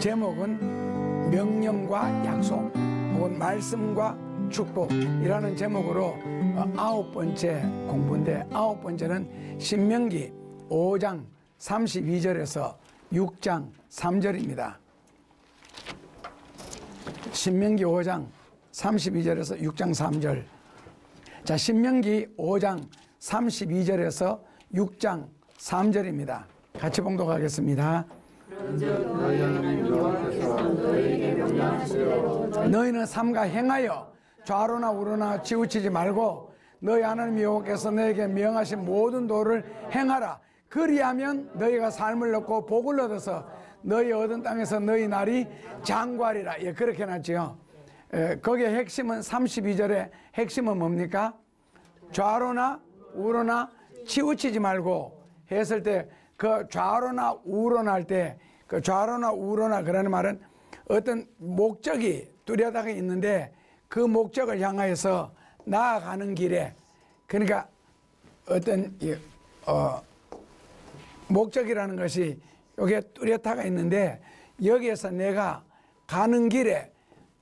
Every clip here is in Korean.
제목은 명령과 약속 혹은 말씀과 축복이라는 제목으로 9번째 공부인데, 9번째는 신명기 5장 32절에서 6장 3절입니다. 신명기 5장 32절에서 6장 3절. 자, 신명기 5장 32절에서 6장 3절입니다. 같이 봉독하겠습니다. 너희는 삼가 행하여 좌로나 우로나 치우치지 말고 너희 하나님 여호와께서 너에게 명하신 모든 도를 행하라. 그리하면 너희가 삶을 얻고 복을 얻어서 너희 얻은 땅에서 너희 날이 장구하리라. 예, 그렇게 해놨지요. 거기에 핵심은 32절의 핵심은 뭡니까? 좌로나 우로나 치우치지 말고 했을 때, 그 좌로나 우로나 할 때, 그 좌로나 우로나 그라는 말은 어떤 목적이 뚜렷하게 있는데 그 목적을 향하여서 나아가는 길에, 그러니까 어떤 목적이라는 것이 여기에 뚜렷하게 있는데, 여기에서 내가 가는 길에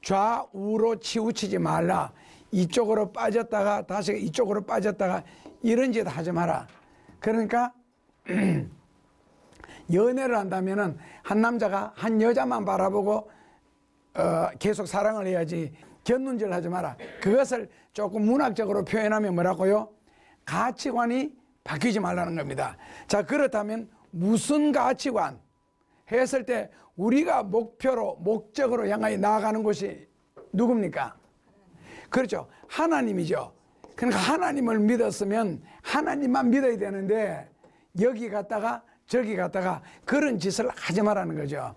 좌우로 치우치지 말라. 이쪽으로 빠졌다가 다시 이쪽으로 빠졌다가 이런 짓 하지 마라. 그러니까 연애를 한다면은 한 남자가 한 여자만 바라보고 계속 사랑을 해야지 곁눈질 하지 마라. 그것을 조금 문학적으로 표현하면 뭐라고요? 가치관이 바뀌지 말라는 겁니다. 자, 그렇다면 무슨 가치관 했을 때 우리가 목표로 목적으로 향하여 나아가는 곳이 누굽니까? 그렇죠. 하나님이죠. 그러니까 하나님을 믿었으면 하나님만 믿어야 되는데 여기 갔다가 저기 갔다가 그런 짓을 하지 말라는 거죠.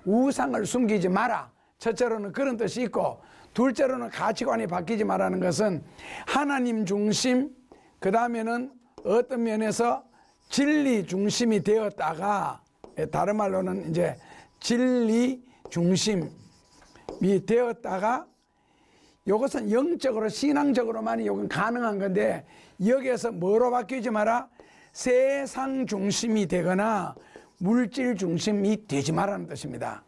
우상을 숨기지 마라. 첫째로는 그런 뜻이 있고, 둘째로는 가치관이 바뀌지 말라는 것은 하나님 중심, 그 다음에는 어떤 면에서 진리 중심이 되었다가, 다른 말로는 이제 진리 중심이 되었다가, 이것은 영적으로 신앙적으로만이 이건 가능한 건데, 여기에서 뭐로 바뀌지 마라? 세상 중심이 되거나 물질 중심이 되지 말라는 뜻입니다.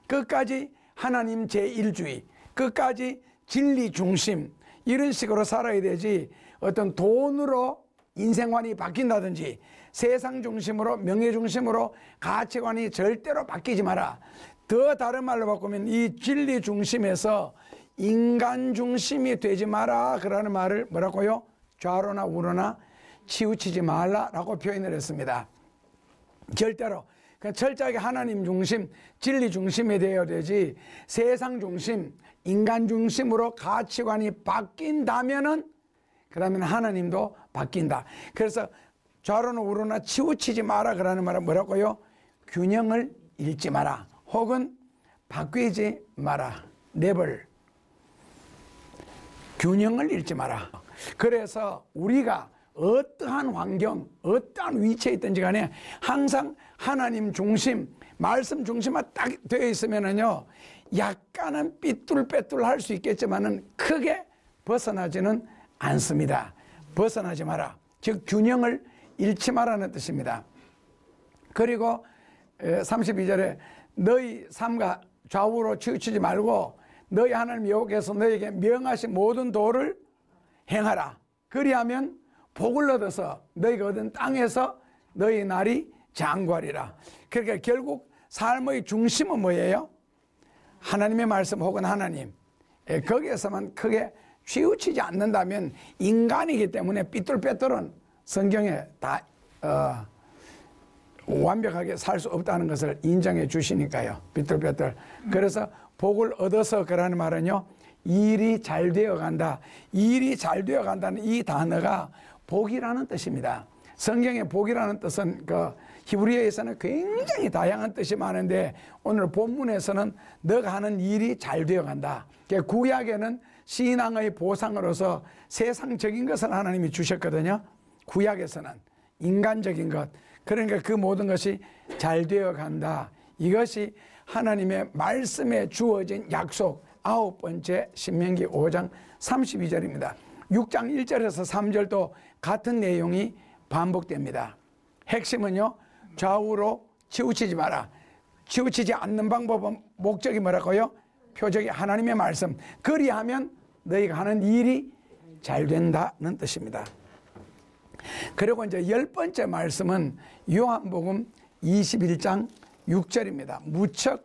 끝까지 하나님 제1주의, 끝까지 진리 중심, 이런 식으로 살아야 되지, 어떤 돈으로 인생관이 바뀐다든지 세상 중심으로 명예 중심으로 가치관이 절대로 바뀌지 마라. 더 다른 말로 바꾸면 이 진리 중심에서 인간 중심이 되지 마라. 그러는 말을 뭐라고요? 좌로나 우로나 치우치지 말라라고 표현을 했습니다. 절대로. 그러니까 철저하게 하나님 중심, 진리 중심이 되어야 되지, 세상 중심, 인간 중심으로 가치관이 바뀐다면은 그러면 하나님도 바뀐다. 그래서 좌로나 우로나 치우치지 마라 그러는 말은 뭐라고요? 균형을 잃지 마라. 혹은 바뀌지 마라. never. 균형을 잃지 마라. 그래서 우리가 어떠한 환경, 어떠한 위치에 있든지 간에 항상 하나님 중심, 말씀 중심만 딱 되어 있으면은요, 약간은 삐뚤빼뚤 할 수 있겠지만은 크게 벗어나지는 않습니다. 벗어나지 마라. 즉, 균형을 잃지 마라는 뜻입니다. 그리고 32절에 너희 삶과 좌우로 치우치지 말고 너희 하나님 여호와께서 너희에게 명하신 모든 도를 행하라. 그리하면 복을 얻어서 너희가 얻은 땅에서 너희 날이 장구하리라. 그러니까 결국 삶의 중심은 뭐예요? 하나님의 말씀 혹은 하나님. 거기에서만 크게 치우치지 않는다면 인간이기 때문에 삐뚤빼뚤은 성경에 다 완벽하게 살 수 없다는 것을 인정해 주시니까요. 삐뚤빼뚤. 그래서 복을 얻어서 그라는 말은요, 일이 잘 되어 간다. 일이 잘 되어 간다는 이 단어가 복이라는 뜻입니다. 성경의 복이라는 뜻은 그 히브리어에서는 굉장히 다양한 뜻이 많은데, 오늘 본문에서는 너가 하는 일이 잘 되어 간다. 구약에는 신앙의 보상으로서 세상적인 것을 하나님이 주셨거든요. 구약에서는 인간적인 것, 그러니까 그 모든 것이 잘 되어 간다. 이것이 하나님의 말씀에 주어진 약속, 9번째 신명기 5장 32절입니다. 6장 1절에서 3절도 같은 내용이 반복됩니다. 핵심은요, 좌우로 치우치지 마라. 치우치지 않는 방법은 목적이 뭐라고요? 표적이 하나님의 말씀. 그리하면 너희가 하는 일이 잘 된다는 뜻입니다. 그리고 이제 10번째 말씀은 요한복음 21장 6절입니다. 무척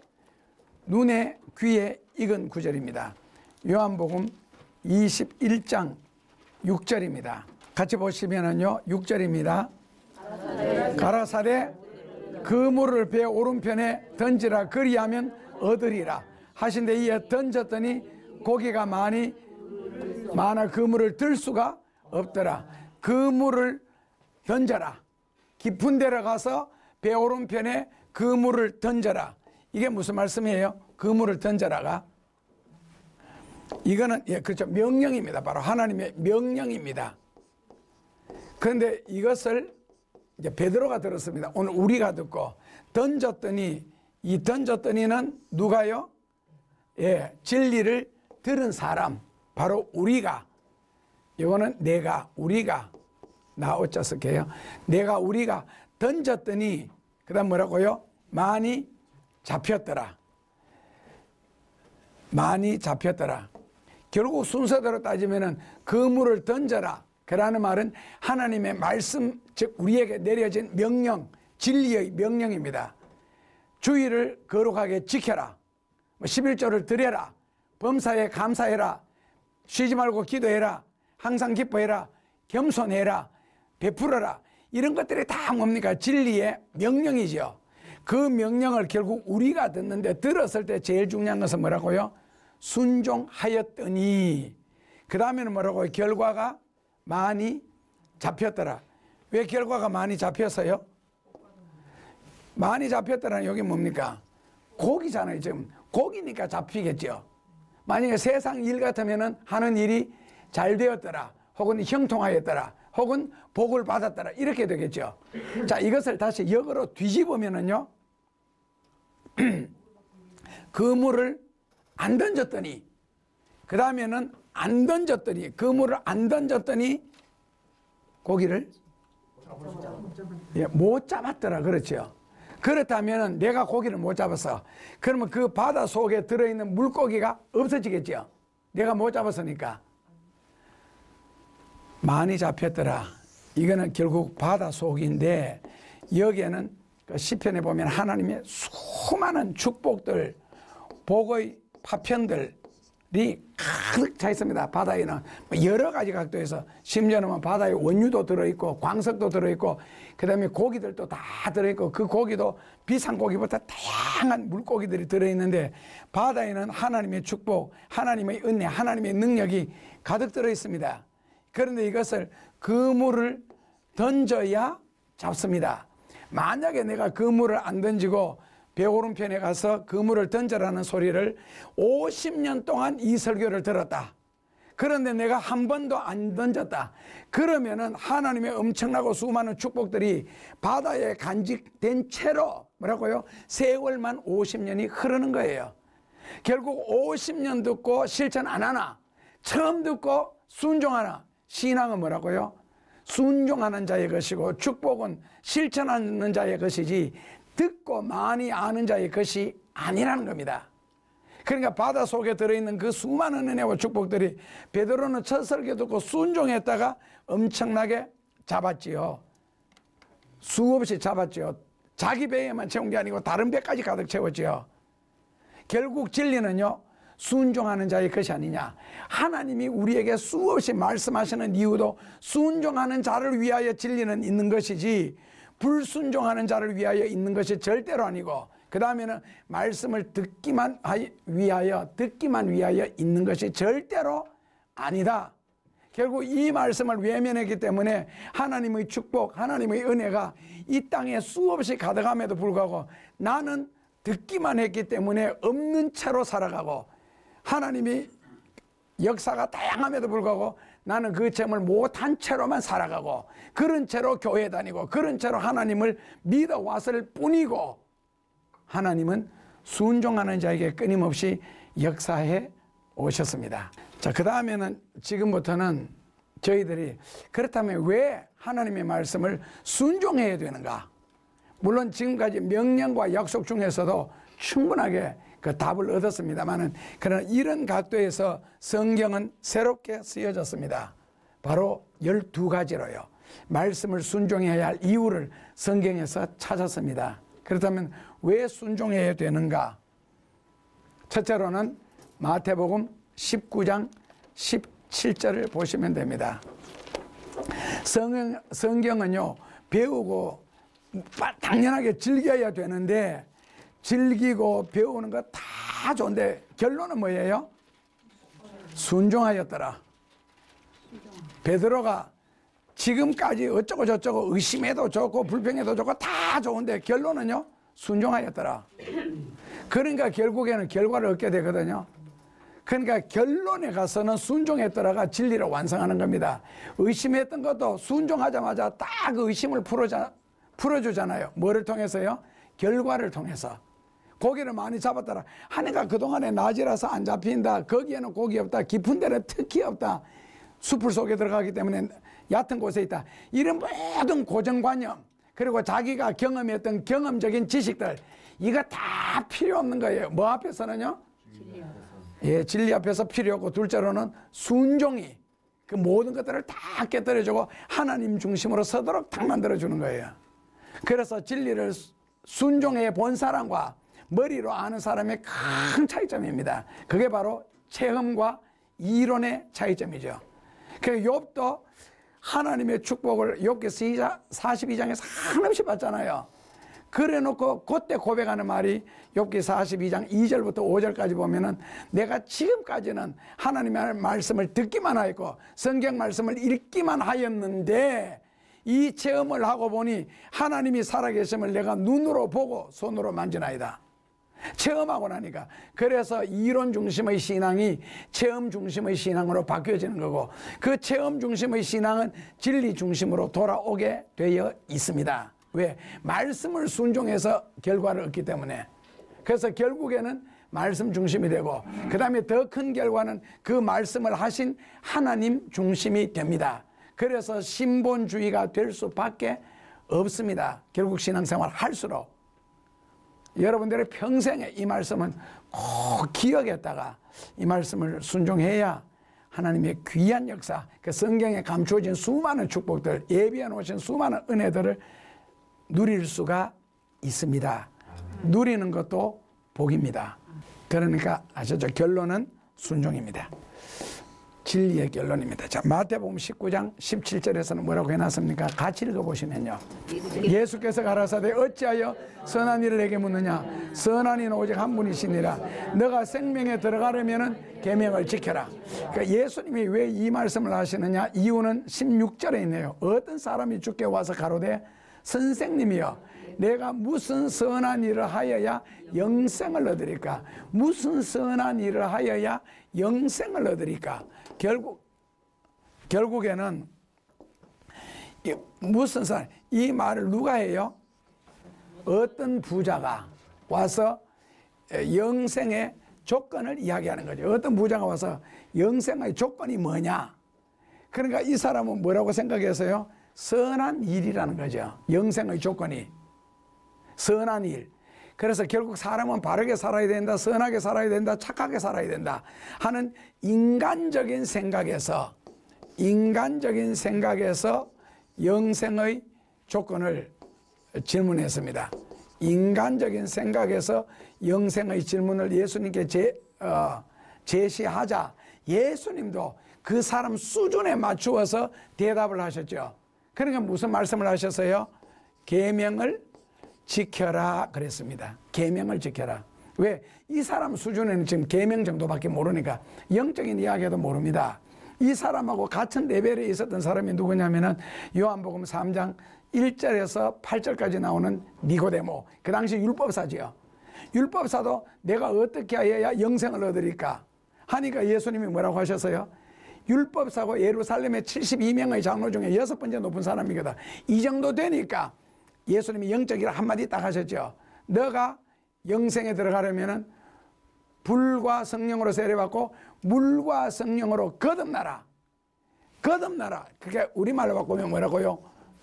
눈에 귀에 익은 구절입니다. 요한복음 21장 6절입니다. 같이 보시면은요, 6절입니다. 가라사대 그 물을 배 오른편에 던지라 그리하면 얻으리라 하신데 이에 던졌더니 고기가 많아 그 물을 들 수가 없더라. 그 물을 던져라. 깊은 데로 가서 배 오른편에 그 물을 던져라. 이게 무슨 말씀이에요? 그 물을 던져라가 이거는 그렇죠, 명령입니다. 바로 하나님의 명령입니다. 그런데 이것을 이제 베드로가 들었습니다. 오늘 우리가 듣고 던졌더니 이 던졌더니는 누가요? 진리를 들은 사람, 바로 우리가. 이거는 내가, 우리가, 나 어쩌 쓸게요. 내가, 우리가 던졌더니 그 다음 뭐라고요? 많이 잡혔더라. 많이 잡혔더라. 결국 순서대로 따지면은 그물을 던져라. 그라는 말은 하나님의 말씀, 즉 우리에게 내려진 명령, 진리의 명령입니다. 주의를 거룩하게 지켜라. 11조를 드려라. 범사에 감사해라. 쉬지 말고 기도해라. 항상 기뻐해라. 겸손해라. 베풀어라. 이런 것들이 다 뭡니까? 진리의 명령이죠. 그 명령을 결국 우리가 듣는데 들었을 때 제일 중요한 것은 뭐라고요? 순종하였더니 그 다음에는 뭐라고요? 결과가 많이 잡혔더라. 왜 결과가 많이 잡혔어요? 많이 잡혔더라는 여기 뭡니까? 고기잖아요. 지금 고기니까 잡히겠죠. 만약에 세상 일 같으면은 하는 일이 잘 되었더라, 혹은 형통하였더라, 혹은 복을 받았더라, 이렇게 되겠죠. 자, 이것을 다시 역으로 뒤집으면은요, 그물을 안 던졌더니, 그 다음에는 안 던졌더니, 그물을 안 던졌더니 고기를 못 잡았더라. 그렇죠. 그렇다면 내가 고기를 못 잡았어. 그러면 그 바다 속에 들어있는 물고기가 없어지겠죠. 내가 못 잡았으니까. 많이 잡혔더라. 이거는 결국 바다 속인데, 여기에는 그 시편에 보면 하나님의 수많은 축복들, 복의 파편들이 가득 차 있습니다. 바다에는 여러 가지 각도에서, 심지어는 바다에 원유도 들어있고 광석도 들어있고, 그 다음에 고기들도 다 들어있고, 그 고기도 비싼 고기보다 다양한 물고기들이 들어있는데, 바다에는 하나님의 축복, 하나님의 은혜, 하나님의 능력이 가득 들어있습니다. 그런데 이것을 그물을 던져야 잡습니다. 만약에 내가 그물을 안 던지고 배 오른편에 가서 그물을 던져라는 소리를 50년 동안 이 설교를 들었다. 그런데 내가 한 번도 안 던졌다. 그러면은 하나님의 엄청나고 수많은 축복들이 바다에 간직된 채로 뭐라고요? 세월만 50년이 흐르는 거예요. 결국 50년 듣고 실천 안 하나, 처음 듣고 순종하나. 신앙은 뭐라고요? 순종하는 자의 것이고 축복은 실천하는 자의 것이지 듣고 많이 아는 자의 것이 아니라는 겁니다. 그러니까 바다 속에 들어있는 그 수많은 은혜와 축복들이 베드로는 첫 설교 듣고 순종했다가 엄청나게 잡았지요. 수없이 잡았지요. 자기 배에만 채운 게 아니고 다른 배까지 가득 채웠지요. 결국 진리는요, 순종하는 자의 것이 아니냐. 하나님이 우리에게 수없이 말씀하시는 이유도 순종하는 자를 위하여 진리는 있는 것이지 불순종하는 자를 위하여 있는 것이 절대로 아니고, 그 다음에는 말씀을 듣기만 위하여 있는 것이 절대로 아니다. 결국 이 말씀을 외면했기 때문에 하나님의 축복, 하나님의 은혜가 이 땅에 수없이 가득함에도 불구하고 나는 듣기만 했기 때문에 없는 채로 살아가고, 하나님이 역사가 다양함에도 불구하고 나는 그 체험을 못한 채로만 살아가고, 그런 채로 교회 다니고, 그런 채로 하나님을 믿어왔을 뿐이고, 하나님은 순종하는 자에게 끊임없이 역사해 오셨습니다. 자, 그 다음에는 지금부터는 저희들이 그렇다면 왜 하나님의 말씀을 순종해야 되는가? 물론 지금까지 명령과 약속 중에서도 충분하게 그 답을 얻었습니다만은, 그러나 이런 각도에서 성경은 새롭게 쓰여졌습니다. 바로 12가지로요. 말씀을 순종해야 할 이유를 성경에서 찾았습니다. 그렇다면 왜 순종해야 되는가? 첫째로는 마태복음 19장 17절을 보시면 됩니다. 성경은요, 배우고 당연하게 즐겨야 되는데, 즐기고 배우는 거 다 좋은데 결론은 뭐예요? 순종하였더라. 베드로가 지금까지 어쩌고 저쩌고 의심해도 좋고 불평해도 좋고 다 좋은데 결론은요, 순종하였더라. 그러니까 결국에는 결과를 얻게 되거든요. 그러니까 결론에 가서는 순종했더라가 진리를 완성하는 겁니다. 의심했던 것도 순종하자마자 딱 그 의심을 풀어주잖아요. 뭐를 통해서요? 결과를 통해서. 고기를 많이 잡았더라 하니까 그동안에 낮이라서 안 잡힌다, 거기에는 고기 없다, 깊은 데는 특히 없다, 숲을 속에 들어가기 때문에 얕은 곳에 있다, 이런 모든 고정관념, 그리고 자기가 경험했던 경험적인 지식들, 이거 다 필요 없는 거예요. 뭐 앞에서는요? 예, 진리 앞에서 필요 없고, 둘째로는 순종이 그 모든 것들을 다 깨뜨려주고 하나님 중심으로 서도록 딱 만들어주는 거예요. 그래서 진리를 순종해 본 사람과 머리로 아는 사람의 큰 차이점입니다. 그게 바로 체험과 이론의 차이점이죠. 그래서 욥도 하나님의 축복을 욥기 42장에서 한없이 받잖아요. 그래놓고 그때 고백하는 말이 욥기 42장 2절부터 5절까지 보면은, 내가 지금까지는 하나님의 말씀을 듣기만 하였고 성경 말씀을 읽기만 하였는데 이 체험을 하고 보니 하나님이 살아계심을 내가 눈으로 보고 손으로 만지나이다. 체험하고 나니까. 그래서 이론 중심의 신앙이 체험 중심의 신앙으로 바뀌어지는 거고, 그 체험 중심의 신앙은 진리 중심으로 돌아오게 되어 있습니다. 왜? 말씀을 순종해서 결과를 얻기 때문에. 그래서 결국에는 말씀 중심이 되고, 그 다음에 더 큰 결과는 그 말씀을 하신 하나님 중심이 됩니다. 그래서 신본주의가 될 수밖에 없습니다. 결국 신앙생활 할수록. 여러분들의 평생에 이 말씀은 꼭 기억했다가 이 말씀을 순종해야 하나님의 귀한 역사, 그 성경에 감추어진 수많은 축복들, 예비해 놓으신 수많은 은혜들을 누릴 수가 있습니다. 누리는 것도 복입니다. 그러니까 아시죠? 결론은 순종입니다. 진리의 결론입니다. 자, 마태복음 19장 17절에서는 뭐라고 해놨습니까? 같이 읽어보시면요. 예수께서 가라사대 어찌하여 선한 일을 내게 묻느냐? 선한 이는 오직 한 분이시니라. 너가 생명에 들어가려면 계명을 지켜라. 그러니까 예수님이 왜 이 말씀을 하시느냐? 이유는 16절에 있네요. 어떤 사람이 주께 와서 가로되 선생님이여, 내가 무슨 선한 일을 하여야 영생을 얻으리까? 무슨 선한 일을 하여야 영생을 얻으리까? 결국에는 무슨 선한, 이 말을 누가 해요? 어떤 부자가 와서 영생의 조건을 이야기하는 거죠. 어떤 부자가 와서 영생의 조건이 뭐냐? 그러니까 이 사람은 뭐라고 생각해서요? 선한 일이라는 거죠. 영생의 조건이 선한 일. 그래서 결국 사람은 바르게 살아야 된다, 선하게 살아야 된다, 착하게 살아야 된다 하는 인간적인 생각에서 영생의 조건을 질문했습니다. 인간적인 생각에서 영생의 질문을 예수님께 제시하자 예수님도 그 사람 수준에 맞추어서 대답을 하셨죠. 그러니까 무슨 말씀을 하셨어요? 계명을 지켜라 그랬습니다. 계명을 지켜라. 왜? 이 사람 수준에는 지금 계명 정도밖에 모르니까 영적인 이야기도 모릅니다. 이 사람하고 같은 레벨에 있었던 사람이 누구냐면은 요한복음 3장 1절에서 8절까지 나오는 니고데모. 그 당시 율법사지요. 율법사도 내가 어떻게 해야 영생을 얻으리까 하니까 예수님이 뭐라고 하셨어요? 율법사고 예루살렘의 72명의 장로 중에 6번째 높은 사람이거든. 이 정도 되니까 예수님이 영적이라 한마디 딱 하셨죠. 너가 영생에 들어가려면은 불과 성령으로 세례받고 물과 성령으로 거듭나라. 거듭나라. 그게 우리말로 바꾸면 뭐라고요?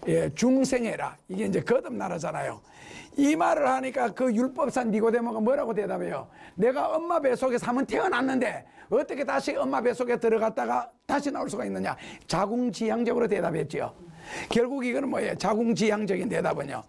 예, 중생해라. 이게 이제 거듭나라잖아요. 이 말을 하니까 그 율법사 니고데모가 뭐라고 대답해요? 내가 엄마 뱃속에서 한번 태어났는데 어떻게 다시 엄마 뱃속에 들어갔다가 다시 나올 수가 있느냐? 자궁지향적으로 대답했죠. 결국 이거는 뭐예요? 자궁지향적인 대답은요.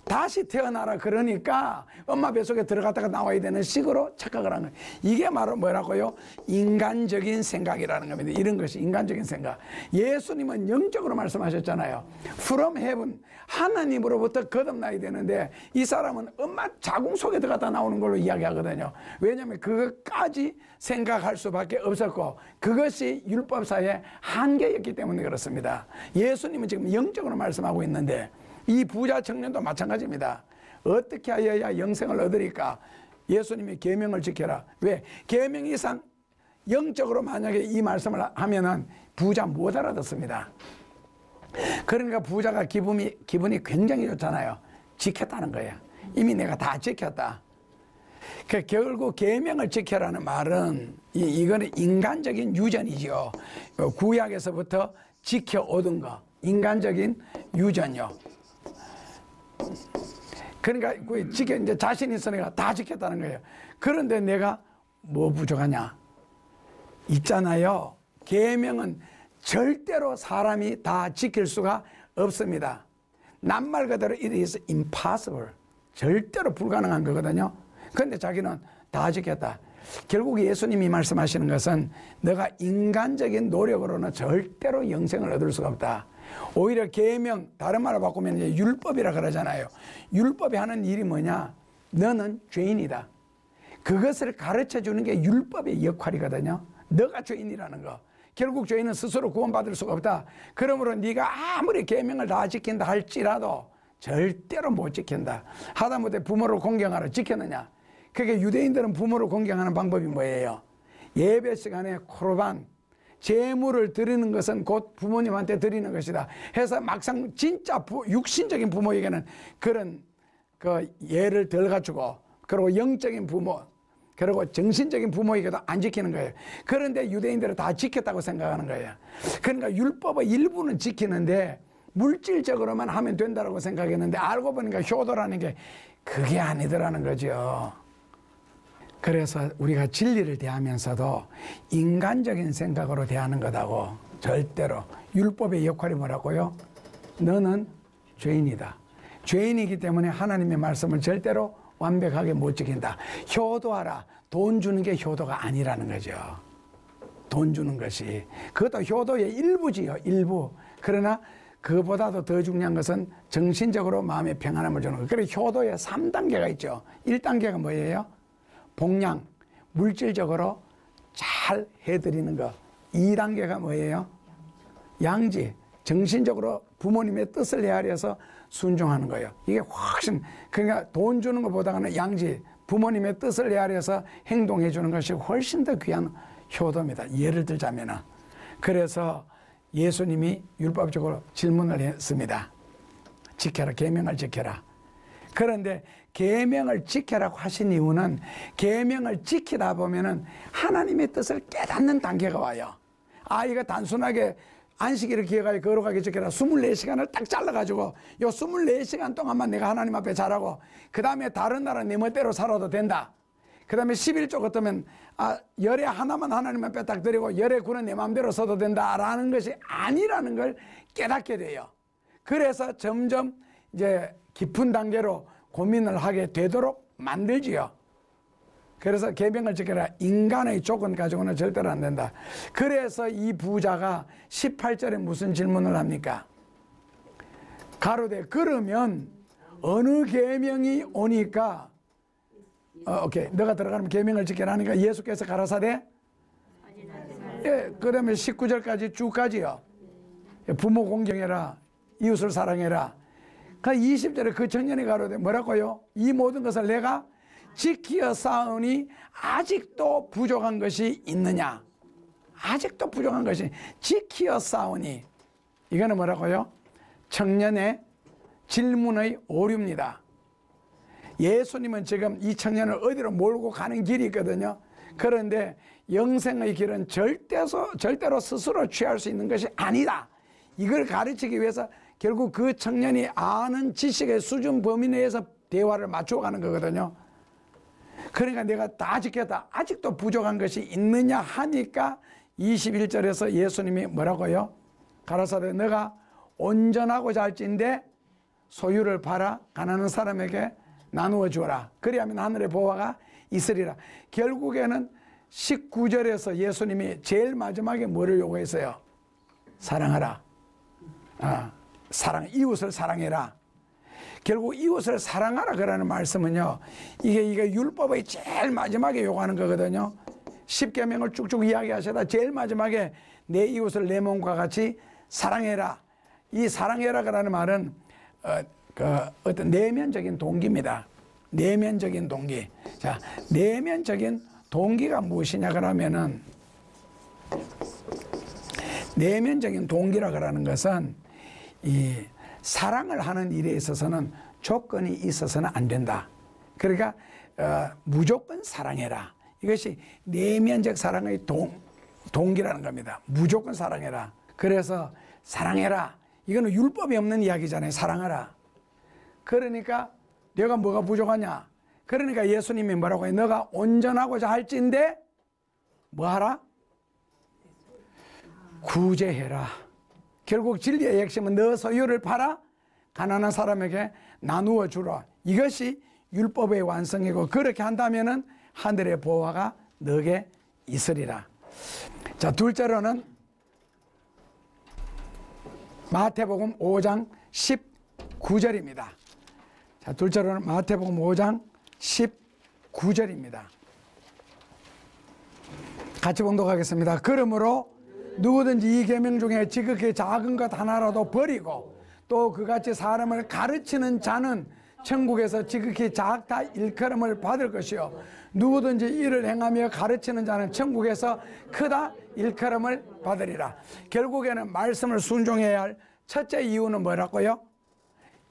다시 태어나라 그러니까 엄마 뱃속에 들어갔다가 나와야 되는 식으로 착각을 한 거예요. 이게 바로 뭐라고요? 인간적인 생각이라는 겁니다. 이런 것이 인간적인 생각. 예수님은 영적으로 말씀하셨잖아요. From heaven, 하나님으로부터 거듭나야 되는데 이 사람은 엄마 자궁 속에 들어갔다 나오는 걸로 이야기하거든요. 왜냐하면 그것까지 생각할 수밖에 없었고 그것이 율법사의 한계였기 때문에 그렇습니다. 예수님은 지금 영적으로 말씀하고 있는데 이 부자 청년도 마찬가지입니다. 어떻게 하여야 영생을 얻으리까? 예수님이 계명을 지켜라. 왜? 계명 이상 영적으로 만약에 이 말씀을 하면은 부자 못 알아듣습니다. 그러니까 부자가 기분이 굉장히 좋잖아요. 지켰다는 거예요. 이미 내가 다 지켰다. 그 결국 계명을 지켜라는 말은 이거는 인간적인 유전이죠. 구약에서부터 지켜 얻은 거, 인간적인 유전이요. 그러니까 이제 자신 있으니까 다 지켰다는 거예요. 그런데 내가 뭐 부족하냐? 있잖아요. 계명은 절대로 사람이 다 지킬 수가 없습니다. 낱말 그대로 it is impossible. 절대로 불가능한 거거든요. 그런데 자기는 다 지켰다. 결국 예수님이 말씀하시는 것은 너가 인간적인 노력으로는 절대로 영생을 얻을 수가 없다. 오히려 계명, 다른 말을 바꾸면 이제 율법이라 그러잖아요. 율법이 하는 일이 뭐냐? 너는 죄인이다. 그것을 가르쳐 주는 게 율법의 역할이거든요. 너가 죄인이라는 거. 결국 죄인은 스스로 구원받을 수가 없다. 그러므로 네가 아무리 계명을 다 지킨다 할지라도 절대로 못 지킨다. 하다못해 부모를 공경하라 지켰느냐? 그게 유대인들은 부모를 공경하는 방법이 뭐예요? 예배 시간에 코르반, 제물을 드리는 것은 곧 부모님한테 드리는 것이다 해서 막상 진짜 육신적인 부모에게는 그런 그 예를 덜 갖추고 그리고 영적인 부모 그리고 정신적인 부모에게도 안 지키는 거예요. 그런데 유대인들은 다 지켰다고 생각하는 거예요. 그러니까 율법의 일부는 지키는데 물질적으로만 하면 된다고 생각했는데 알고 보니까 효도라는 게 그게 아니더라는 거죠. 그래서 우리가 진리를 대하면서도 인간적인 생각으로 대하는 거다고. 절대로. 율법의 역할이 뭐라고요? 너는 죄인이다. 죄인이기 때문에 하나님의 말씀을 절대로 완벽하게 못 지킨다. 효도하라. 돈 주는 게 효도가 아니라는 거죠. 돈 주는 것이. 그것도 효도의 일부지요. 일부. 그러나 그보다도 더 중요한 것은 정신적으로 마음의 평안함을 주는 것. 그래서 효도의 3단계가 있죠. 1단계가 뭐예요? 복양, 물질적으로 잘 해드리는 것. 2단계가 뭐예요? 양지, 정신적으로 부모님의 뜻을 헤아려서 순종하는 거예요. 이게 훨씬, 그러니까 돈 주는 것보다는 양지, 부모님의 뜻을 헤아려서 행동해 주는 것이 훨씬 더 귀한 효도입니다. 예를 들자면은. 그래서 예수님이 율법적으로 질문을 했습니다. 지켜라, 계명을 지켜라. 그런데 계명을 지켜라고 하신 이유는 계명을 지키다 보면은 하나님의 뜻을 깨닫는 단계가 와요. 아, 이거 단순하게 안식일을 기억하여 거룩하게 지켜라. 24시간을 딱 잘라가지고 요 24시간 동안만 내가 하나님 앞에 잘하고 그 다음에 다른 날은 내 멋대로 살아도 된다. 그 다음에 11조 같으면 열에 하나만 하나님 앞에 딱 드리고 열에 구는 내 마음대로 써도 된다라는 것이 아니라는 걸 깨닫게 돼요. 그래서 점점 이제 깊은 단계로 고민을 하게 되도록 만들지요. 그래서 계명을 지켜라. 인간의 조건 가지고는 절대로 안 된다. 그래서 이 부자가 18절에 무슨 질문을 합니까? 가로되 그러면 어느 계명이 오니까 오케이. 너가 들어가면 계명을 지켜라 하니까 예수께서 가라사대 예, 그러면 19절까지 쭉 가지요. 부모 공경해라. 이웃을 사랑해라. 그 20절에 그 청년이 가로되 뭐라고요? 이 모든 것을 내가 지키어 싸우니 아직도 부족한 것이 있느냐? 아직도 부족한 것이 지키어 싸우니 이거는 뭐라고요? 청년의 질문의 오류입니다. 예수님은 지금 이 청년을 어디로 몰고 가는 길이 있거든요. 그런데 영생의 길은 절대로 스스로 취할 수 있는 것이 아니다. 이걸 가르치기 위해서 결국 그 청년이 아는 지식의 수준 범위 내에서 대화를 맞춰가는 거거든요. 그러니까 내가 다 지켰다. 아직도 부족한 것이 있느냐 하니까 21절에서 예수님이 뭐라고요? 가라사대 너가 온전하고자 할진대 소유를 팔아 가난한 사람에게 나누어 주어라. 그리하면 하늘의 보화가 있으리라. 결국에는 19절에서 예수님이 제일 마지막에 뭐를 요구했어요? 사랑하라. 이웃을 사랑해라. 결국 이웃을 사랑하라 그라는 말씀은요, 이게 율법의 제일 마지막에 요구하는 거거든요. 10계명을 쭉쭉 이야기하시다 제일 마지막에 내 이웃을 내 몸과 같이 사랑해라. 이 사랑해라 그라는 말은 어떤 내면적인 동기입니다. 내면적인 동기. 자, 내면적인 동기가 무엇이냐 그러면은, 내면적인 동기라 그러는 것은 이 사랑을 하는 일에 있어서는 조건이 있어서는 안 된다. 그러니까 무조건 사랑해라. 이것이 내면적 사랑의 동기라는 겁니다. 무조건 사랑해라. 그래서 사랑해라. 이거는 율법이 없는 이야기잖아요. 사랑하라. 그러니까 내가 뭐가 부족하냐? 그러니까 예수님이 뭐라고 해요? 너가 온전하고자 할진대 뭐하라? 구제해라. 결국 진리의 핵심은 너 소유를 팔아 가난한 사람에게 나누어 주라. 이것이 율법의 완성이고, 그렇게 한다면은 하늘의 보화가 너에게 있으리라. 자, 둘째로는 마태복음 5장 19절입니다. 자, 둘째로는 마태복음 5장 19절입니다. 같이 봉독하겠습니다. 그러므로 누구든지 이 계명 중에 지극히 작은 것 하나라도 버리고 또 그같이 사람을 가르치는 자는 천국에서 지극히 작다 일컬음을 받을 것이요, 누구든지 이를 행하며 가르치는 자는 천국에서 크다 일컬음을 받으리라. 결국에는 말씀을 순종해야 할 첫째 이유는 뭐라고요?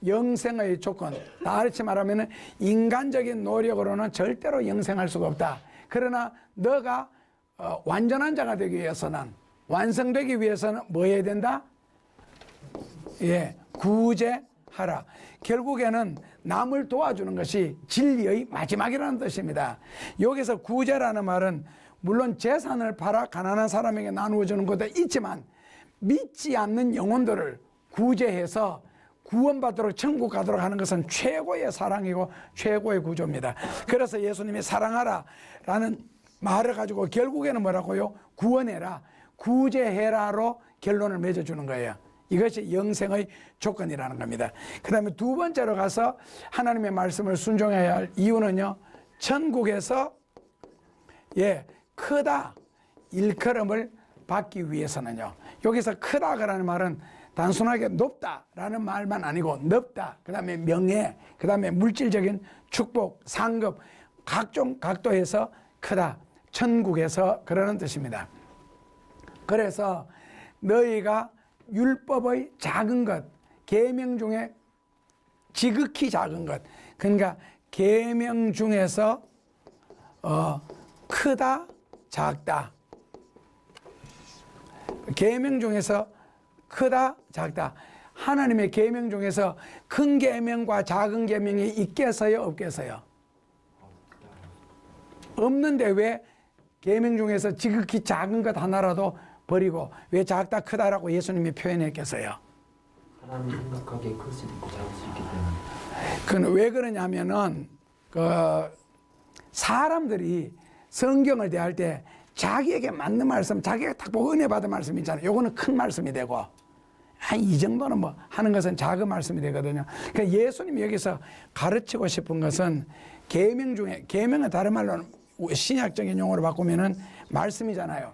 영생의 조건. 다르게 말하면 인간적인 노력으로는 절대로 영생할 수가 없다. 그러나 너가 완전한 자가 되기 위해서는, 완성되기 위해서는 뭐 해야 된다? 구제하라. 결국에는 남을 도와주는 것이 진리의 마지막이라는 뜻입니다. 여기서 구제라는 말은 물론 재산을 팔아 가난한 사람에게 나누어 주는 것도 있지만, 믿지 않는 영혼들을 구제해서 구원받도록 천국 가도록 하는 것은 최고의 사랑이고 최고의 구조입니다. 그래서 예수님이 사랑하라 라는 말을 가지고 결국에는 뭐라고요? 구원해라, 구제해라로 결론을 맺어주는 거예요. 이것이 영생의 조건이라는 겁니다. 그 다음에 두 번째로 가서 하나님의 말씀을 순종해야 할 이유는요, 천국에서 크다 일컬음을 받기 위해서는요. 여기서 크다라는 말은 단순하게 높다라는 말만 아니고 넓다, 그 다음에 명예, 그 다음에 물질적인 축복, 상급, 각종 각도에서 크다, 천국에서 그러는 뜻입니다. 그래서 너희가 율법의 작은 것, 계명 중에 지극히 작은 것, 그러니까 계명 중에서 크다, 작다, 계명 중에서 크다, 작다, 하나님의 계명 중에서 큰 계명과 작은 계명이 있겠어요, 없겠어요? 없는데 왜 계명 중에서 지극히 작은 것 하나라도 버리고 왜 작다 크다라고 예수님이 표현했겠어요? 하나님 생각하기에 클 수 있고 작을 수 있기 때문에. 그건 왜 그러냐면은 사람들이 성경을 대할 때 자기에게 맞는 말씀, 자기가 딱 보고 은혜 받은 말씀 있잖아요. 요거는 큰 말씀이 되고, 이 정도는 뭐 하는 것은 작은 말씀이 되거든요. 그러니까 예수님이 여기서 가르치고 싶은 것은 계명 중에, 계명은 다른 말로는 신약적인 용어로 바꾸면은 말씀이잖아요.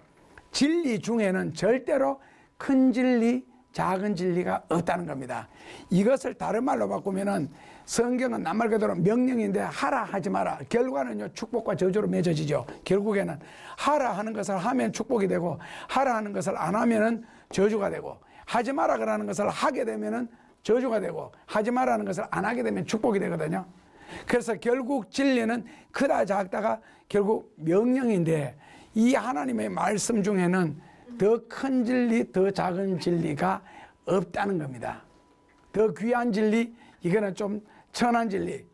진리 중에는 절대로 큰 진리, 작은 진리가 없다는 겁니다. 이것을 다른 말로 바꾸면은 성경은 낱말 그대로 명령인데 하라 하지 마라. 결과는요, 축복과 저주로 맺어지죠. 결국에는 하라 하는 것을 하면 축복이 되고, 하라 하는 것을 안 하면은 저주가 되고, 하지 마라 그러는 것을 하게 되면은 저주가 되고, 하지 마라는 것을 안 하게 되면 축복이 되거든요. 그래서 결국 진리는 크다 작다가 결국 명령인데, 이 하나님의 말씀 중에는 더 큰 진리, 더 작은 진리가 없다는 겁니다. 더 귀한 진리, 이거는 좀 천한 진리,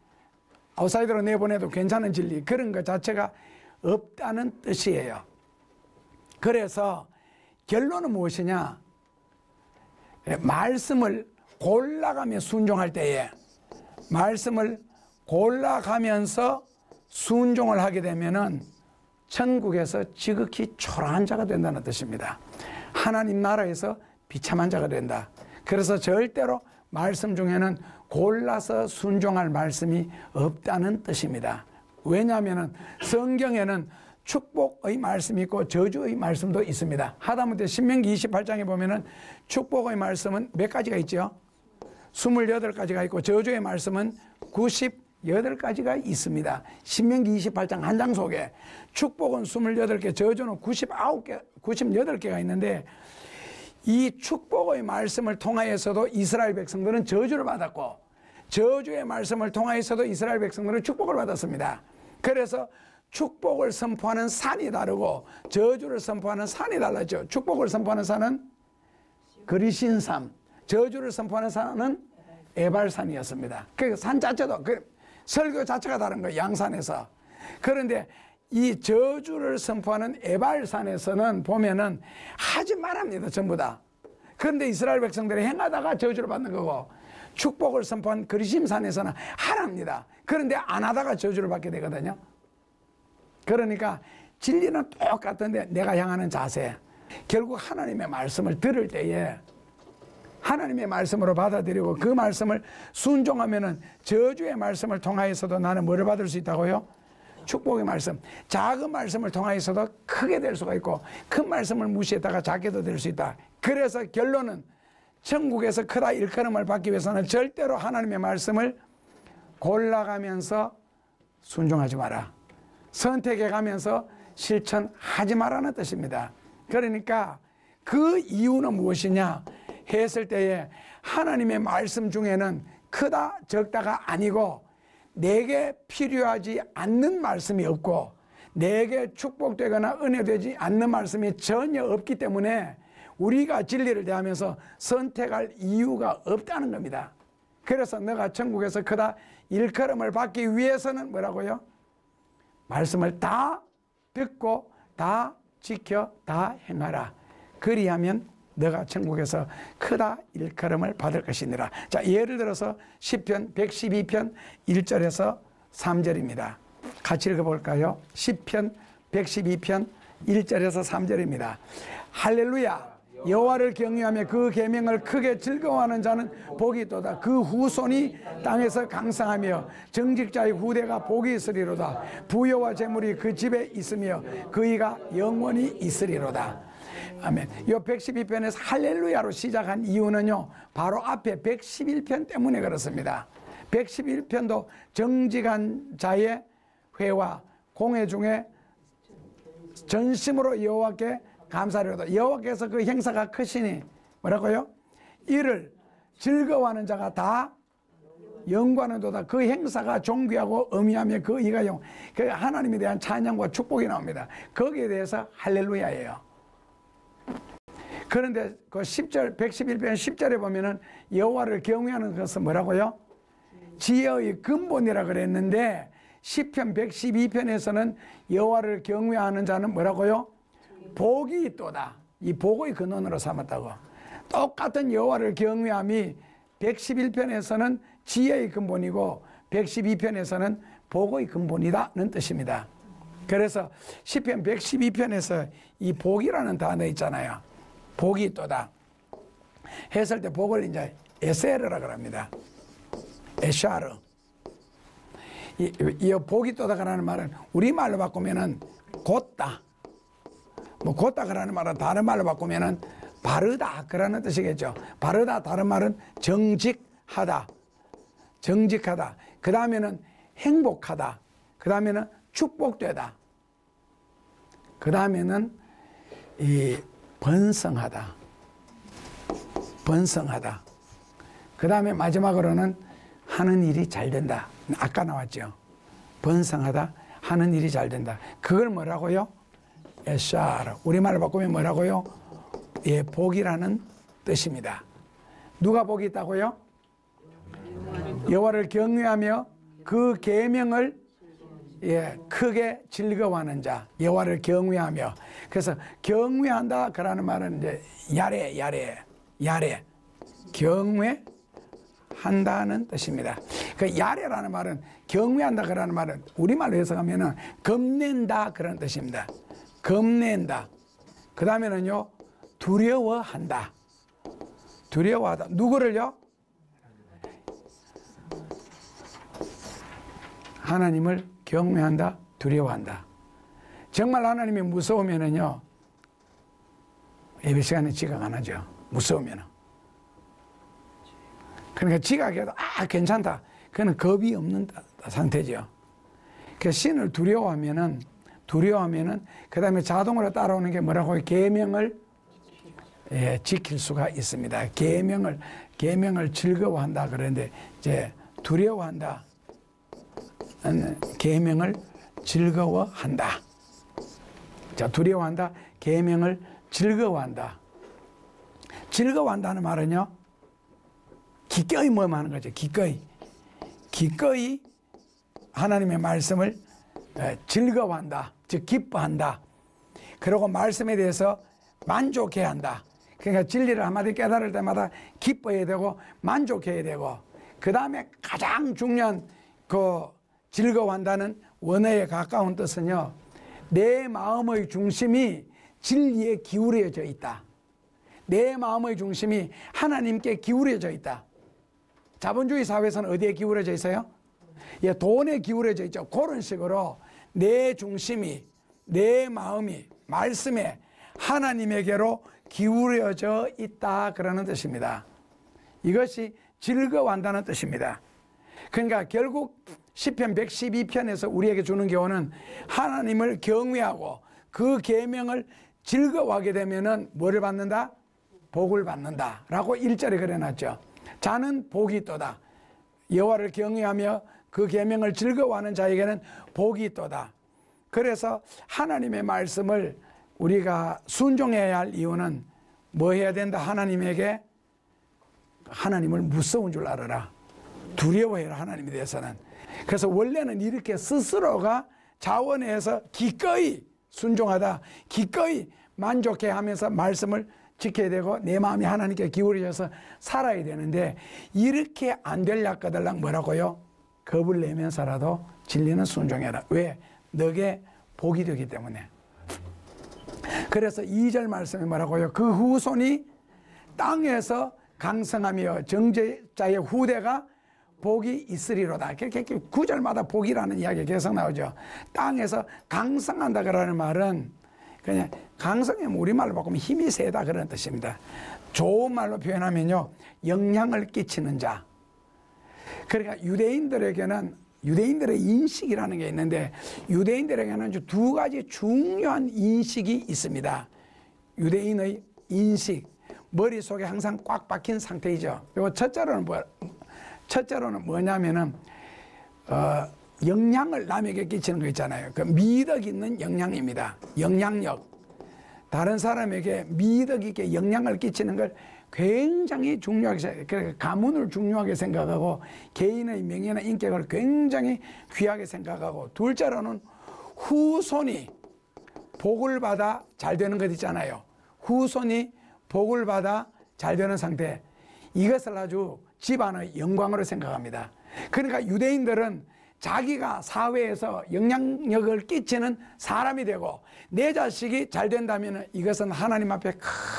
아웃사이더로 내보내도 괜찮은 진리, 그런 것 자체가 없다는 뜻이에요. 그래서 결론은 무엇이냐? 말씀을 골라가며 순종할 때에, 말씀을 골라가면서 순종을 하게 되면은 천국에서 지극히 초라한 자가 된다는 뜻입니다. 하나님 나라에서 비참한 자가 된다. 그래서 절대로 말씀 중에는 골라서 순종할 말씀이 없다는 뜻입니다. 왜냐하면 성경에는 축복의 말씀이 있고 저주의 말씀도 있습니다. 하다못해 신명기 28장에 보면은 축복의 말씀은 몇 가지가 있죠? 28가지가 있고 저주의 말씀은 98가지가 있습니다. 신명기 28장 한 장 속에 축복은 28개, 저주는 98개가 있는데, 이 축복의 말씀을 통하여서도 이스라엘 백성들은 저주를 받았고, 저주의 말씀을 통하여서도 이스라엘 백성들은 축복을 받았습니다. 그래서 축복을 선포하는 산이 다르고 저주를 선포하는 산이 달랐죠. 축복을 선포하는 산은 그리신산, 저주를 선포하는 산은 에발산이었습니다. 그 산 자체도, 설교 자체가 다른 거예요, 양산에서. 그런데 이 저주를 선포하는 에발산에서는 보면은 하지 말합니다, 전부 다. 그런데 이스라엘 백성들이 행하다가 저주를 받는 거고, 축복을 선포한 그리심산에서는 하랍니다. 그런데 안 하다가 저주를 받게 되거든요. 그러니까 진리는 똑같은데 내가 향하는 자세, 결국 하나님의 말씀을 들을 때에 하나님의 말씀으로 받아들이고 그 말씀을 순종하면은 저주의 말씀을 통하여서도 나는 뭐를 받을 수 있다고요? 축복의 말씀. 작은 말씀을 통하여서도 크게 될 수가 있고, 큰 말씀을 무시했다가 작게도 될 수 있다. 그래서 결론은 천국에서 크다 일컬음을 받기 위해서는 절대로 하나님의 말씀을 골라가면서 순종하지 마라. 선택해가면서 실천하지 마라는 뜻입니다. 그러니까 그 이유는 무엇이냐 했을 때에 하나님의 말씀 중에는 크다 적다가 아니고 내게 필요하지 않는 말씀이 없고 내게 축복되거나 은혜되지 않는 말씀이 전혀 없기 때문에 우리가 진리를 대하면서 선택할 이유가 없다는 겁니다. 그래서 너가 천국에서 크다 일컬음을 받기 위해서는 뭐라고요? 말씀을 다 듣고 다 지켜 다 행하라. 그리하면 너가 천국에서 크다 일컬음을 받을 것이니라. 자, 예를 들어서 시편 112편 1절에서 3절입니다. 같이 읽어볼까요? 시편 112편 1절에서 3절입니다. 할렐루야! 여호와를 경외하며 그 계명을 크게 즐거워하는 자는 복이 있도다. 그 후손이 땅에서 강성하며 정직자의 후대가 복이 있으리로다. 부여와 재물이 그 집에 있으며 그이가 영원히 있으리로다. 아멘. 이 112편에서 할렐루야로 시작한 이유는요, 바로 앞에 111편 때문에 그렇습니다. 111편도 정직한 자의 회와 공회 중에 전심으로 여호와께 감사하리로다. 여호와께서 그 행사가 크시니 뭐라고요? 이를 즐거워하는 자가 다 영광하도다. 그 행사가 존귀하고 엄미하며 그 이가 그 하나님에 대한 찬양과 축복이 나옵니다. 거기에 대해서 할렐루야예요. 그런데 그 10절 111편 10절에 보면은 여호와를 경외하는 것은 뭐라고요? 지혜의 근본이라 그랬는데 시편 112편에서는 여호와를 경외하는 자는 뭐라고요? 복이 있도다. 이 복의 근원으로 삼았다고. 똑같은 여호와를 경외함이 111편에서는 지혜의 근본이고 112편에서는 복의 근본이다는 뜻입니다. 그래서 시편 112편에서 이 복이라는 단어 있잖아요. 복이 있도다 했을 때 복을 이제 에세르라 그럽니다. 에샤르. 이 복이 있도다라는 말은 우리말로 바꾸면은 곧다. 뭐 곧다 그라는 말은 다른 말로 바꾸면은 바르다 그라는 뜻이겠죠. 바르다 다른 말은 정직하다. 정직하다. 그 다음에는 행복하다. 그 다음에는 축복되다. 그 다음에는 이 번성하다. 번성하다. 그 다음에 마지막으로는 하는 일이 잘 된다. 아까 나왔죠. 번성하다. 하는 일이 잘 된다. 그걸 뭐라고요? 에샤르. 우리말로 바꾸면 뭐라고요? 예, 복이라는 뜻입니다. 누가 복이 있다고요? 여호와를 경외하며 그 계명을 크게 즐거워하는 자. 여호와를 경외하며. 그래서 경외한다 그러는 말은 이제 야레 경외한다는 뜻입니다. 그 야레라는 말은 경외한다 그러는 말은 우리말로 해석하면은 겁낸다 그런 뜻입니다. 겁낸다. 그 다음에는요 두려워한다. 두려워하다. 누구를요? 하나님을 경외한다, 두려워한다. 정말 하나님이 무서우면은요 예배 시간에 지각 안 하죠. 무서우면은. 그러니까 지각해도 괜찮다. 그거는 겁이 없는 상태죠. 그래서 신을 두려워하면은 그 다음에 자동으로 따라오는 게 뭐라고 해요? 계명을 지킬 수가 있습니다. 계명을 즐거워한다 그러는데 이제 두려워한다. 계명을 즐거워한다. 자, 두려워한다. 계명을 즐거워한다. 즐거워한다는 말은요 기꺼이 하는 거죠. 기꺼이 하나님의 말씀을 즐거워한다. 즉 기뻐한다. 그리고 말씀에 대해서 만족해야 한다. 그러니까 진리를 한마디 깨달을 때마다 기뻐해야 되고 만족해야 되고, 그 다음에 가장 중요한 그 즐거워한다는 원어에 가까운 뜻은요 내 마음의 중심이 진리에 기울여져 있다. 내 마음의 중심이 하나님께 기울여져 있다. 자본주의 사회에서는 어디에 기울여져 있어요? 돈에 기울여져 있죠. 그런 식으로 내 중심이, 내 마음이 말씀에 하나님에게로 기울여져 있다 그러는 뜻입니다. 이것이 즐거워한다는 뜻입니다. 그러니까 결국 시편 112편에서 우리에게 주는 교훈은 하나님을 경외하고 그 계명을 즐거워하게 되면은 뭐를 받는다? 복을 받는다 라고 1절에 그려놨죠. 자는 복이 있도다. 여호와를 경외하며 그 계명을 즐거워하는 자에게는 복이 있도다. 그래서 하나님의 말씀을 우리가 순종해야 할 이유는 뭐 해야 된다? 하나님을 무서운 줄 알아라. 두려워해라. 하나님에 대해서는. 그래서 원래는 이렇게 스스로가 자원해서 기꺼이 순종하다, 기꺼이 만족해 하면서 말씀을 지켜야 되고 내 마음이 하나님께 기울여져서 살아야 되는데, 이렇게 안 될락거들락 뭐라고요? 겁을 내면서라도 진리는 순종해라. 왜? 너게 복이 되기 때문에. 그래서 2절 말씀이 뭐라고요? 그 후손이 땅에서 강성하며 정죄자의 후대가 복이 있으리로다. 9절마다 복이라는 이야기가 계속 나오죠. 땅에서 강성한다 그러는 말은 그냥 강성이면 우리말로 바꾸면 힘이 세다 그런 뜻입니다. 좋은 말로 표현하면요 영향을 끼치는 자. 그러니까 유대인들의 인식이라는 게 있는데, 유대인들에게는 두 가지 중요한 인식이 있습니다. 유대인의 인식, 머릿속에 항상 꽉 박힌 상태이죠. 그리고 첫째로는 뭐냐면은 영향을 남에게 끼치는 거 있잖아요. 그 미덕 있는 영향입니다. 영향력. 다른 사람에게 미덕 있게 영향을 끼치는 걸 굉장히 중요하게, 그러니까 가문을 중요하게 생각하고 개인의 명예나 인격을 굉장히 귀하게 생각하고, 둘째로는 후손이 복을 받아 잘 되는 것 있잖아요. 후손이 복을 받아 잘 되는 상태, 이것을 아주 집안의 영광으로 생각합니다. 그러니까 유대인들은 자기가 사회에서 영향력을 끼치는 사람이 되고 내 자식이 잘 된다면 이것은 하나님 앞에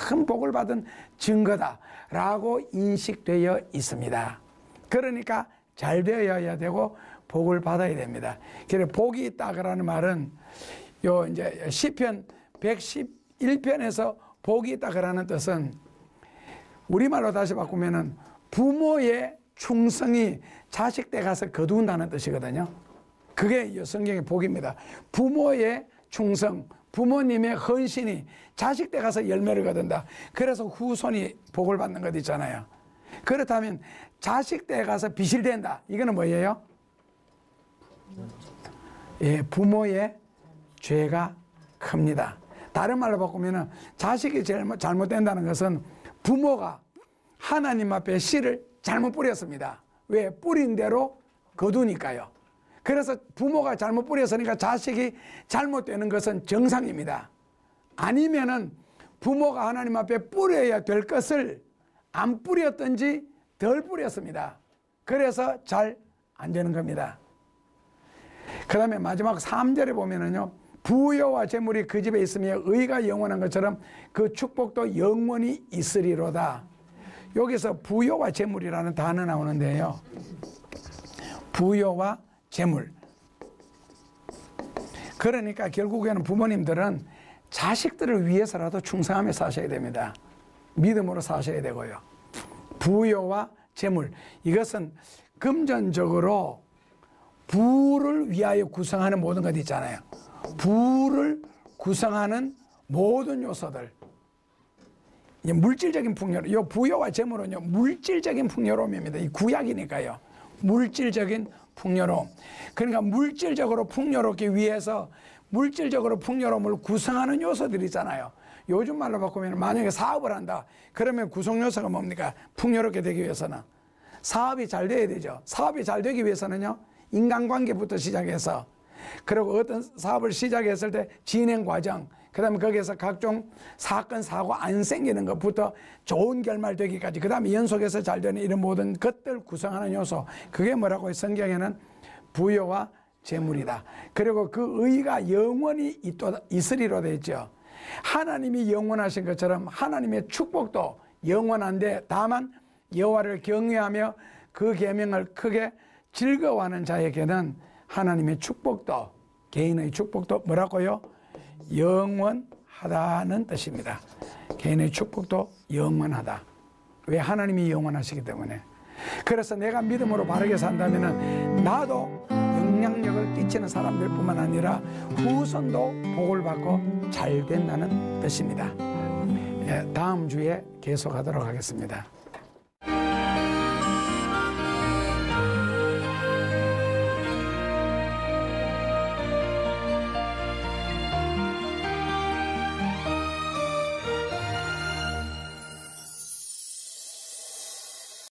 큰 복을 받은 증거다라고 인식되어 있습니다. 그러니까 잘 되어야 되고 복을 받아야 됩니다. 그래서 복이 있다라는 말은 요 이제 시편 111편에서 복이 있다라는 뜻은 우리말로 다시 바꾸면은 부모의 충성이 자식 때 가서 거둔다는 뜻이거든요. 그게 성경의 복입니다. 부모의 충성, 부모님의 헌신이 자식 때 가서 열매를 거둔다. 그래서 후손이 복을 받는 것 있잖아요. 그렇다면 자식 때 가서 빚을 댄다. 이거는 뭐예요? 부모의 죄가 큽니다. 다른 말로 바꾸면 자식이 잘못된다는 것은 부모가 하나님 앞에 씨를 잘못 뿌렸습니다. 왜? 뿌린 대로 거두니까요. 그래서 부모가 잘못 뿌렸으니까 자식이 잘못되는 것은 정상입니다. 아니면은 부모가 하나님 앞에 뿌려야 될 것을 안 뿌렸든지 덜 뿌렸습니다. 그래서 잘 안 되는 겁니다. 그 다음에 마지막 3절에 보면은요, 부요와 재물이 그 집에 있으며 의가 영원한 것처럼 그 축복도 영원히 있으리로다. 여기서 부요와 재물이라는 단어 나오는데요, 부요와 재물. 그러니까 결국에는 부모님들은 자식들을 위해서라도 충성하며 사셔야 됩니다. 믿음으로 사셔야 되고요. 부요와 재물, 이것은 금전적으로 부를 위하여 구성하는 모든 것 있잖아요. 부를 구성하는 모든 요소들, 물질적인 풍요로움, 이 부요와 재물은요, 물질적인 풍요로움입니다. 이 구약이니까요. 물질적인 풍요로움. 그러니까 물질적으로 풍요롭기 위해서 물질적으로 풍요로움을 구성하는 요소들이 있잖아요. 요즘 말로 바꾸면 만약에 사업을 한다, 그러면 구성 요소가 뭡니까? 풍요롭게 되기 위해서는 사업이 잘 돼야 되죠. 사업이 잘 되기 위해서는요, 인간관계부터 시작해서, 그리고 어떤 사업을 시작했을 때 진행 과정, 그 다음에 거기에서 각종 사건, 사고 안 생기는 것부터 좋은 결말 되기까지, 그 다음에 연속해서 잘 되는 이런 모든 것들 구성하는 요소, 그게 뭐라고 성경에는 부요와 재물이다. 그리고 그 의가 영원히 있으리로 되어 있죠. 하나님이 영원하신 것처럼 하나님의 축복도 영원한데, 다만 여호와를 경외하며 그 계명을 크게 즐거워하는 자에게는 하나님의 축복도, 개인의 축복도 뭐라고요? 영원하다는 뜻입니다. 개인의 축복도 영원하다. 왜? 하나님이 영원하시기 때문에. 그래서 내가 믿음으로 바르게 산다면 나도 영향력을 끼치는 사람들 뿐만 아니라 후손도 복을 받고 잘 된다는 뜻입니다. 다음 주에 계속하도록 하겠습니다.